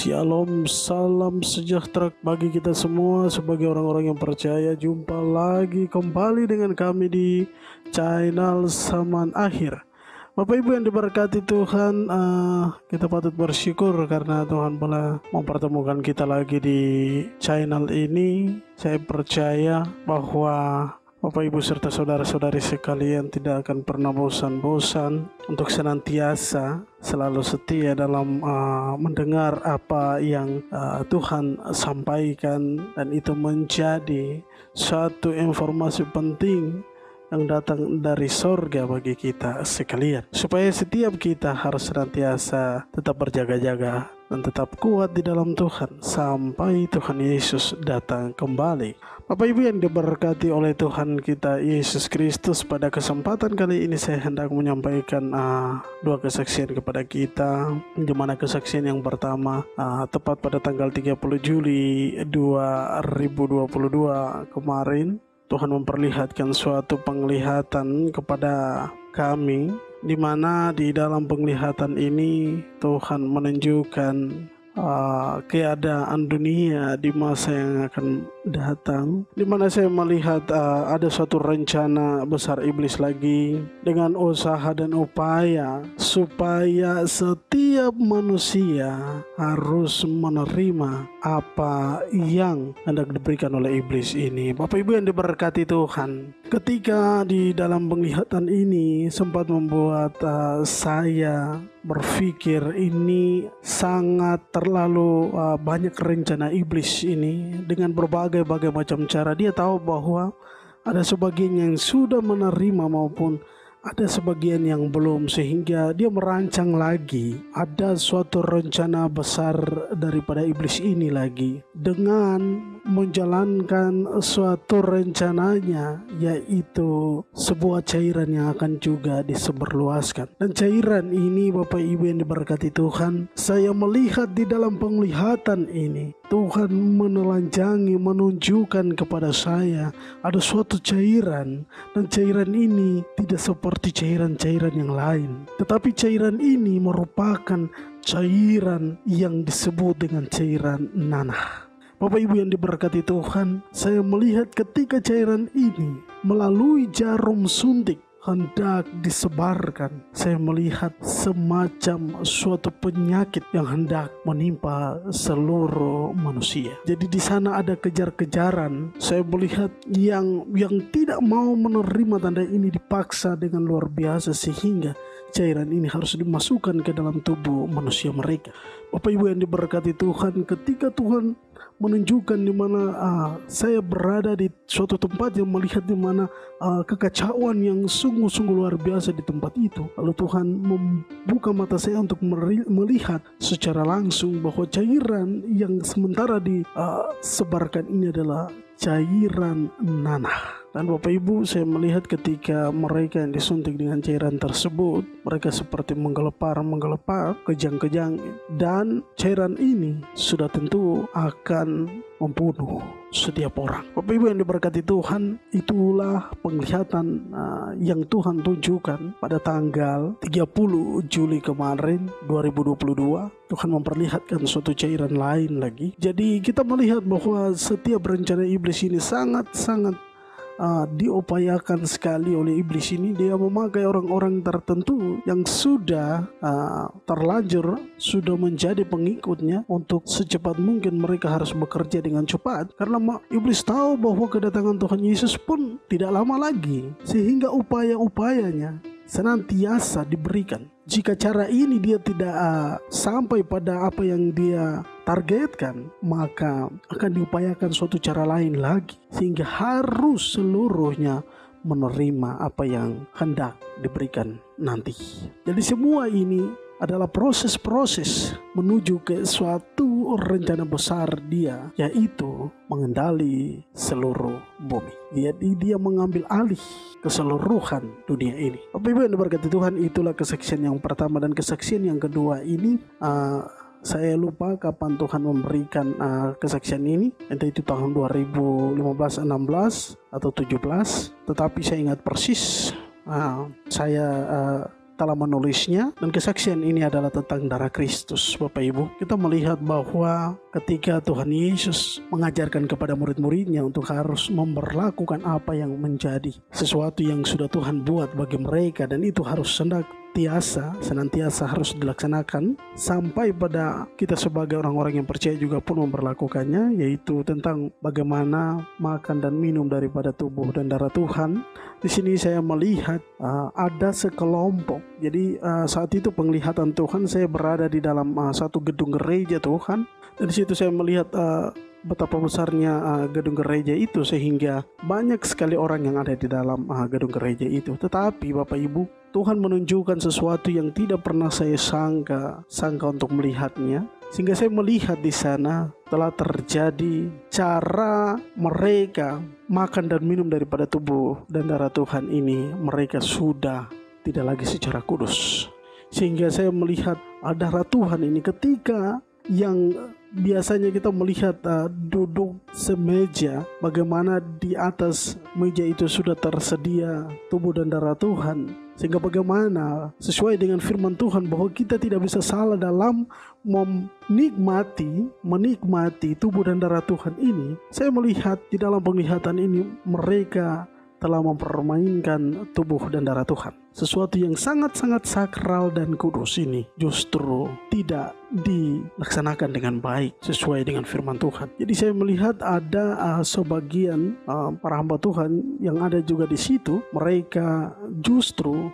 Shalom, salam sejahtera bagi kita semua sebagai orang-orang yang percaya. Jumpa lagi kembali dengan kami di channel Zaman Akhir. Bapak Ibu yang diberkati Tuhan, kita patut bersyukur karena Tuhan telah mempertemukan kita lagi di channel ini. Saya percaya bahwa Bapak Ibu serta saudara-saudari sekalian tidak akan pernah bosan-bosan untuk senantiasa selalu setia dalam mendengar apa yang Tuhan sampaikan, dan itu menjadi suatu informasi penting yang datang dari sorga bagi kita sekalian, supaya setiap kita harus senantiasa tetap berjaga-jaga dan tetap kuat di dalam Tuhan sampai Tuhan Yesus datang kembali. Bapak Ibu yang diberkati oleh Tuhan kita Yesus Kristus, pada kesempatan kali ini saya hendak menyampaikan dua kesaksian kepada kita, di mana kesaksian yang pertama tepat pada tanggal 30 Juli 2022 kemarin, Tuhan memperlihatkan suatu penglihatan kepada kami, di mana di dalam penglihatan ini Tuhan menunjukkan keadaan dunia di masa yang akan datang, di mana saya melihat ada suatu rencana besar iblis lagi dengan usaha dan upaya supaya setiap manusia harus menerima apa yang hendak diberikan oleh iblis ini. Bapak Ibu yang diberkati Tuhan, ketika di dalam penglihatan ini sempat membuat saya berpikir ini sangat terlalu banyak rencana iblis ini. Dengan berbagai macam cara dia tahu bahwa ada sebagian yang sudah menerima maupun ada sebagian yang belum, sehingga dia merancang lagi ada suatu rencana besar daripada iblis ini lagi dengan menjalankan suatu rencananya, yaitu sebuah cairan yang akan juga disebarluaskan. Dan cairan ini Bapak Ibu yang diberkati Tuhan, saya melihat di dalam penglihatan ini Tuhan menelanjangi, menunjukkan kepada saya ada suatu cairan, dan cairan ini tidak seperti cairan-cairan yang lain, tetapi cairan ini merupakan cairan yang disebut dengan cairan nanah. Bapak Ibu yang diberkati Tuhan, saya melihat ketika cairan ini melalui jarum suntik hendak disebarkan, saya melihat semacam suatu penyakit yang hendak menimpa seluruh manusia. Jadi di sana ada kejar-kejaran. Saya melihat yang tidak mau menerima tanda ini dipaksa dengan luar biasa, sehingga cairan ini harus dimasukkan ke dalam tubuh manusia mereka. Bapak Ibu yang diberkati Tuhan, ketika Tuhan menunjukkan di mana saya berada di suatu tempat yang melihat di mana kekacauan yang sungguh-sungguh luar biasa di tempat itu, lalu Tuhan membuka mata saya untuk melihat secara langsung bahwa cairan yang sementara disebarkan ini adalah cairan nanah. Dan Bapak Ibu, saya melihat ketika mereka yang disuntik dengan cairan tersebut, mereka seperti menggelepar, kejang-kejang, dan cairan ini sudah tentu akan membunuh setiap orang. Bapak Ibu yang diberkati Tuhan, itulah penglihatan yang Tuhan tunjukkan pada tanggal 30 Juli kemarin 2022. Tuhan memperlihatkan suatu cairan lain lagi. Jadi kita melihat bahwa setiap rencana iblis ini sangat-sangat diupayakan sekali oleh iblis ini. Dia memakai orang-orang tertentu yang sudah terlanjur, sudah menjadi pengikutnya, untuk secepat mungkin mereka harus bekerja dengan cepat, karena iblis tahu bahwa kedatangan Tuhan Yesus pun tidak lama lagi, sehingga upaya-upayanya senantiasa diberikan. Jika cara ini dia tidak sampai pada apa yang dia targetkan, maka akan diupayakan suatu cara lain lagi, sehingga harus seluruhnya menerima apa yang hendak diberikan nanti. Jadi semua ini adalah proses-proses menuju ke suatu rencana besar dia, yaitu mengendali seluruh bumi. Jadi dia mengambil alih keseluruhan dunia ini. Bapak Ibu yang diberkati Tuhan, itulah kesaksian yang pertama. Dan kesaksian yang kedua ini saya lupa kapan Tuhan memberikan kesaksian ini, entah itu tahun 2015, 16 atau 17, tetapi saya ingat persis saya telah menulisnya, dan kesaksian ini adalah tentang darah Kristus. Bapak Ibu, kita melihat bahwa ketika Tuhan Yesus mengajarkan kepada murid-muridnya untuk harus memperlakukan apa yang menjadi sesuatu yang sudah Tuhan buat bagi mereka, dan itu harus senantiasa harus dilaksanakan sampai pada kita sebagai orang-orang yang percaya juga pun memperlakukannya, yaitu tentang bagaimana makan dan minum daripada tubuh dan darah Tuhan. Di sini saya melihat ada sekelompok. Jadi saat itu penglihatan Tuhan, saya berada di dalam satu gedung gereja Tuhan, dan di situ saya melihat betapa besarnya gedung gereja itu, sehingga banyak sekali orang yang ada di dalam gedung gereja itu. Tetapi Bapak Ibu, Tuhan menunjukkan sesuatu yang tidak pernah saya sangka untuk melihatnya, sehingga saya melihat di sana telah terjadi cara mereka makan dan minum daripada tubuh dan darah Tuhan ini, mereka sudah tidak lagi secara kudus. Sehingga saya melihat darah Tuhan ini, ketika yang biasanya kita melihat duduk semeja, bagaimana di atas meja itu sudah tersedia tubuh dan darah Tuhan, sehingga bagaimana sesuai dengan firman Tuhan bahwa kita tidak bisa salah dalam menikmati tubuh dan darah Tuhan ini. Saya melihat di dalam penglihatan ini mereka telah mempermainkan tubuh dan darah Tuhan. Sesuatu yang sangat-sangat sakral dan kudus ini justru tidak dilaksanakan dengan baik sesuai dengan firman Tuhan. Jadi saya melihat ada sebagian para hamba Tuhan yang ada juga di situ. Mereka justru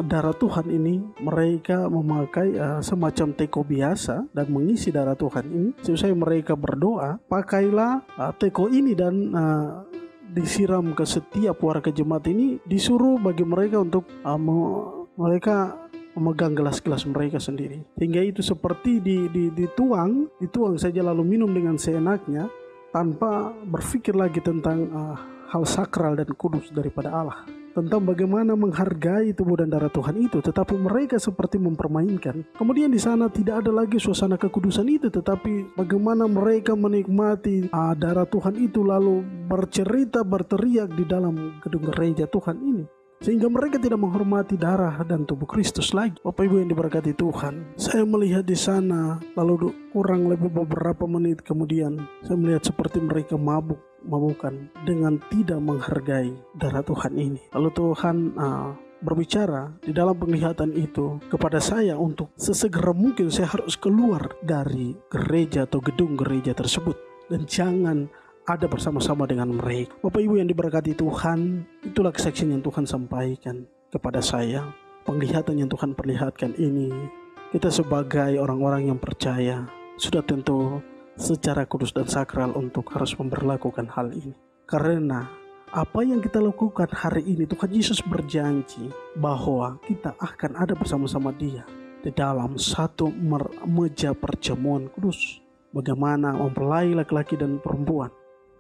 darah Tuhan ini mereka memakai semacam teko biasa dan mengisi darah Tuhan ini. Sesuai mereka berdoa, pakailah teko ini dan disiram ke setiap warga jemaat ini, disuruh bagi mereka untuk mereka memegang gelas-gelas mereka sendiri, sehingga itu seperti dituang saja lalu minum dengan seenaknya tanpa berpikir lagi tentang hal sakral dan kudus daripada Allah, tentang bagaimana menghargai tubuh dan darah Tuhan itu, tetapi mereka seperti mempermainkan. Kemudian di sana tidak ada lagi suasana kekudusan itu, tetapi bagaimana mereka menikmati darah Tuhan itu lalu berteriak di dalam gedung gereja Tuhan ini, sehingga mereka tidak menghormati darah dan tubuh Kristus lagi. Bapak Ibu yang diberkati Tuhan, saya melihat di sana lalu kurang lebih beberapa menit kemudian saya melihat seperti mereka mabukan dengan tidak menghargai darah Tuhan ini. Lalu Tuhan berbicara di dalam penglihatan itu kepada saya untuk sesegera mungkin saya harus keluar dari gereja atau gedung gereja tersebut dan jangan ada bersama-sama dengan mereka. Bapak Ibu yang diberkati Tuhan, itulah kesaksian yang Tuhan sampaikan kepada saya. Penglihatan yang Tuhan perlihatkan ini, kita sebagai orang-orang yang percaya sudah tentu secara kudus dan sakral untuk harus memperlakukan hal ini. Karena apa yang kita lakukan hari ini, Tuhan Yesus berjanji bahwa kita akan ada bersama-sama Dia di dalam satu meja perjamuan kudus. Bagaimana mempelai laki-laki dan perempuan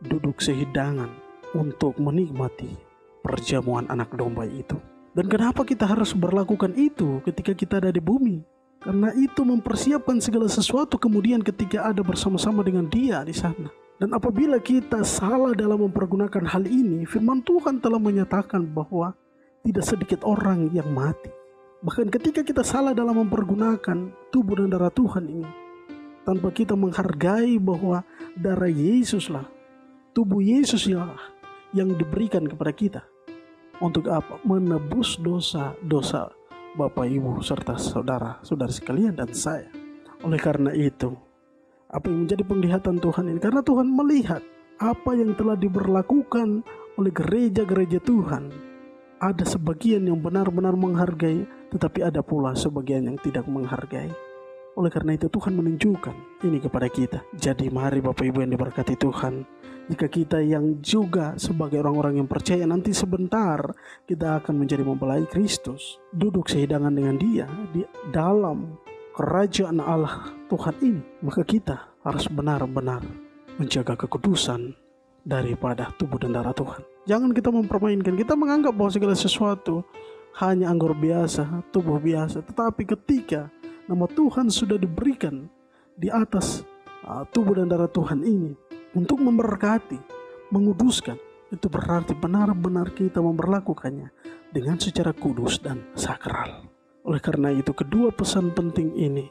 duduk sehidangan untuk menikmati perjamuan anak domba itu. Dan kenapa kita harus berlakukan itu ketika kita ada di bumi? Karena itu mempersiapkan segala sesuatu kemudian ketika ada bersama-sama dengan Dia di sana. Dan apabila kita salah dalam mempergunakan hal ini, firman Tuhan telah menyatakan bahwa tidak sedikit orang yang mati. Bahkan ketika kita salah dalam mempergunakan tubuh dan darah Tuhan ini, tanpa kita menghargai bahwa darah Yesuslah, tubuh Yesuslah yang diberikan kepada kita. Untuk apa? Menebus dosa-dosa Bapak, Ibu, serta saudara-saudari sekalian dan saya. Oleh karena itu, apa yang menjadi penglihatan Tuhan ini? Karena Tuhan melihat apa yang telah diberlakukan oleh gereja-gereja Tuhan. Ada sebagian yang benar-benar menghargai, tetapi ada pula sebagian yang tidak menghargai. Oleh karena itu Tuhan menunjukkan ini kepada kita. Jadi mari Bapak Ibu yang diberkati Tuhan, jika kita yang juga sebagai orang-orang yang percaya nanti sebentar kita akan menjadi mempelai Kristus, duduk sehidangan dengan Dia di dalam kerajaan Allah Tuhan ini, maka kita harus benar-benar menjaga kekudusan daripada tubuh dan darah Tuhan. Jangan kita mempermainkan, kita menganggap bahwa segala sesuatu hanya anggur biasa, tubuh biasa. Tetapi ketika nama Tuhan sudah diberikan di atas tubuh dan darah Tuhan ini untuk memberkati, menguduskan, itu berarti benar-benar kita memperlakukannya dengan secara kudus dan sakral. Oleh karena itu, kedua pesan penting ini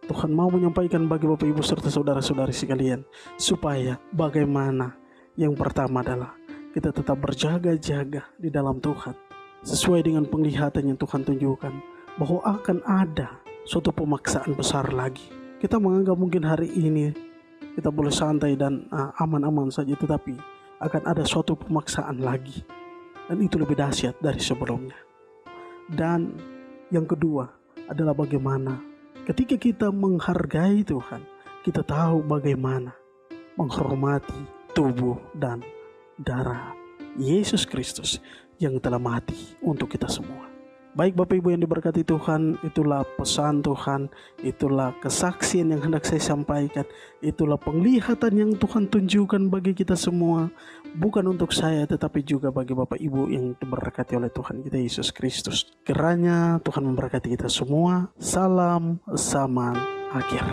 Tuhan mau menyampaikan bagi Bapak Ibu serta saudara-saudari sekalian, supaya bagaimana? Yang pertama adalah kita tetap berjaga-jaga di dalam Tuhan, sesuai dengan penglihatan yang Tuhan tunjukkan, bahwa akan ada suatu pemaksaan besar lagi. Kita menganggap mungkin hari ini kita boleh santai dan aman-aman saja, tetapi akan ada suatu pemaksaan lagi, dan itu lebih dahsyat dari sebelumnya. Dan yang kedua adalah bagaimana ketika kita menghargai Tuhan, kita tahu bagaimana menghormati tubuh dan darah Yesus Kristus yang telah mati untuk kita semua. Baik Bapak Ibu yang diberkati Tuhan, itulah pesan Tuhan, itulah kesaksian yang hendak saya sampaikan, itulah penglihatan yang Tuhan tunjukkan bagi kita semua, bukan untuk saya tetapi juga bagi Bapak Ibu yang diberkati oleh Tuhan kita Yesus Kristus. Kiranya Tuhan memberkati kita semua. Salam zaman akhir.